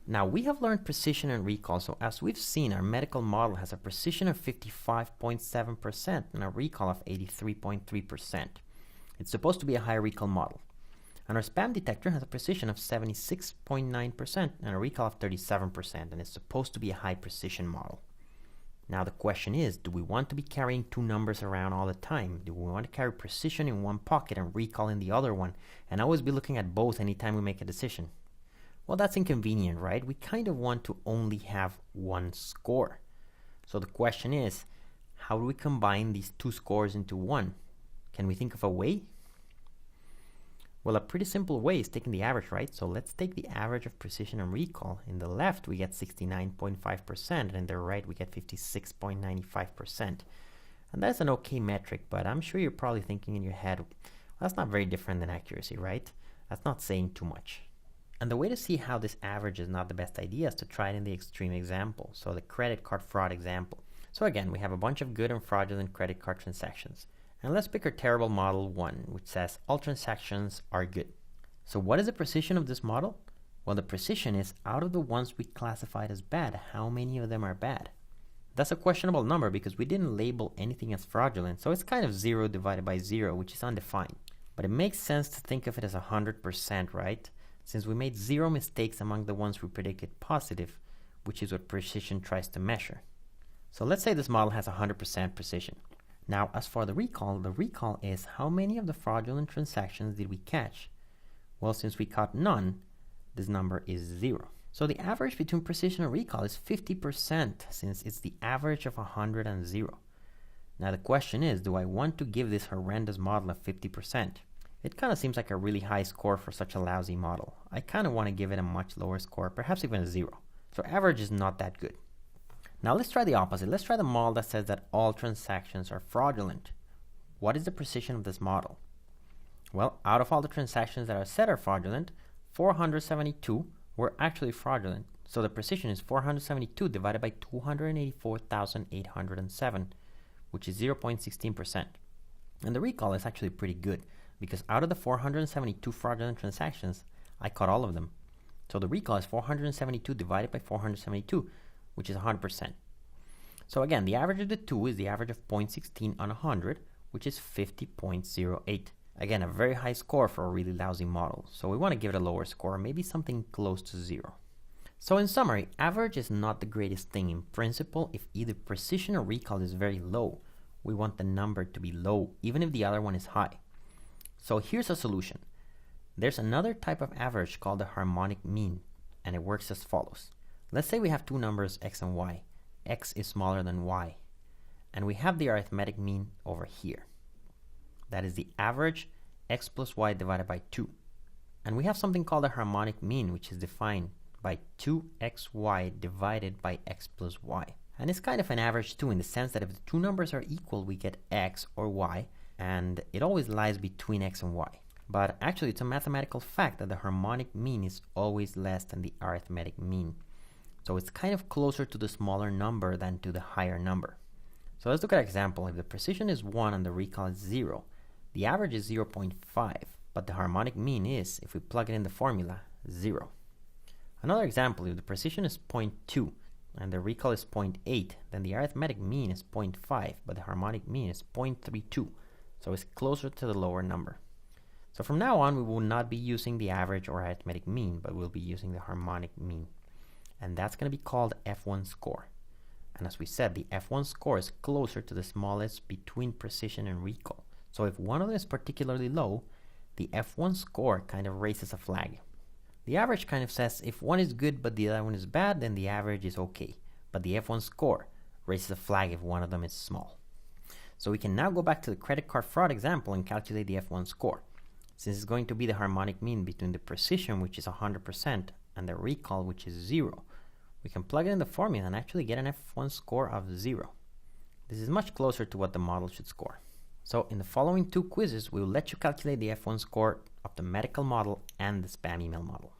Now, we have learned precision and recall, so as we've seen, our medical model has a precision of 55.7% and a recall of 83.3%. It's supposed to be a high recall model. And our spam detector has a precision of 76.9% and a recall of 37%, and it's supposed to be a high precision model. Now the question is, do we want to be carrying two numbers around all the time? Do we want to carry precision in one pocket and recall in the other one, and always be looking at both anytime we make a decision? Well, that's inconvenient, right? We kind of want to only have one score. So the question is, how do we combine these two scores into one? Can we think of a way? Well, a pretty simple way is taking the average, right? So let's take the average of precision and recall. In the left, we get 69.5%, and in the right, we get 56.95%. And that's an okay metric, but I'm sure you're probably thinking in your head, well, that's not very different than accuracy, right? That's not saying too much. And the way to see how this average is not the best idea is to try it in the extreme example, so the credit card fraud example. So again, we have a bunch of good and fraudulent credit card transactions. And let's pick our terrible model 1, which says all transactions are good. So what is the precision of this model? Well, the precision is out of the ones we classified as bad, how many of them are bad? That's a questionable number because we didn't label anything as fraudulent, so it's kind of 0 divided by 0, which is undefined. But it makes sense to think of it as 100%, right? Since we made 0 mistakes among the ones we predicted positive, which is what precision tries to measure. So let's say this model has 100% precision. Now, as for the recall is how many of the fraudulent transactions did we catch? Well, since we caught none, this number is 0. So the average between precision and recall is 50%, since it's the average of 100 and 0. Now the question is, do I want to give this horrendous model a 50%? It kind of seems like a really high score for such a lousy model. I kind of want to give it a much lower score, perhaps even a 0. So average is not that good. Now let's try the opposite. Let's try the model that says that all transactions are fraudulent. What is the precision of this model? Well, out of all the transactions that are said are fraudulent, 472 were actually fraudulent. So the precision is 472 divided by 284,807, which is 0.16%. And the recall is actually pretty good, because out of the 472 fraudulent transactions, I caught all of them. So the recall is 472 divided by 472, which is 100%. So again, the average of the two is the average of 0.16 on 100, which is 50.08. Again, a very high score for a really lousy model. So we want to give it a lower score, maybe something close to 0. So in summary, average is not the greatest thing. In principle, if either precision or recall is very low, we want the number to be low, even if the other one is high. So here's a solution. There's another type of average called the harmonic mean, and it works as follows. Let's say we have two numbers, x and y. X is smaller than y. And we have the arithmetic mean over here. That is the average x plus y divided by 2. And we have something called a harmonic mean, which is defined by 2xy divided by x plus y. And it's kind of an average too, in the sense that if the two numbers are equal, we get x or y, and it always lies between x and y. But actually, it's a mathematical fact that the harmonic mean is always less than the arithmetic mean. So it's kind of closer to the smaller number than to the higher number. So let's look at an example. If the precision is 1 and the recall is 0, the average is 0.5, but the harmonic mean is, if we plug it in the formula, 0. Another example, if the precision is 0.2 and the recall is 0.8, then the arithmetic mean is 0.5, but the harmonic mean is 0.32, so it's closer to the lower number. So from now on, we will not be using the average or arithmetic mean, but we'll be using the harmonic mean. And that's going to be called F1 score. And as we said, the F1 score is closer to the smallest between precision and recall. So if one of them is particularly low, the F1 score kind of raises a flag. The average kind of says if one is good but the other one is bad, then the average is okay. But the F1 score raises a flag if one of them is small. So we can now go back to the credit card fraud example and calculate the F1 score. Since it's going to be the harmonic mean between the precision, which is 100%, and the recall, which is 0, we can plug it in the formula and actually get an F1 score of 0. This is much closer to what the model should score. So in the following two quizzes, we will let you calculate the F1 score of the medical model and the spam email model.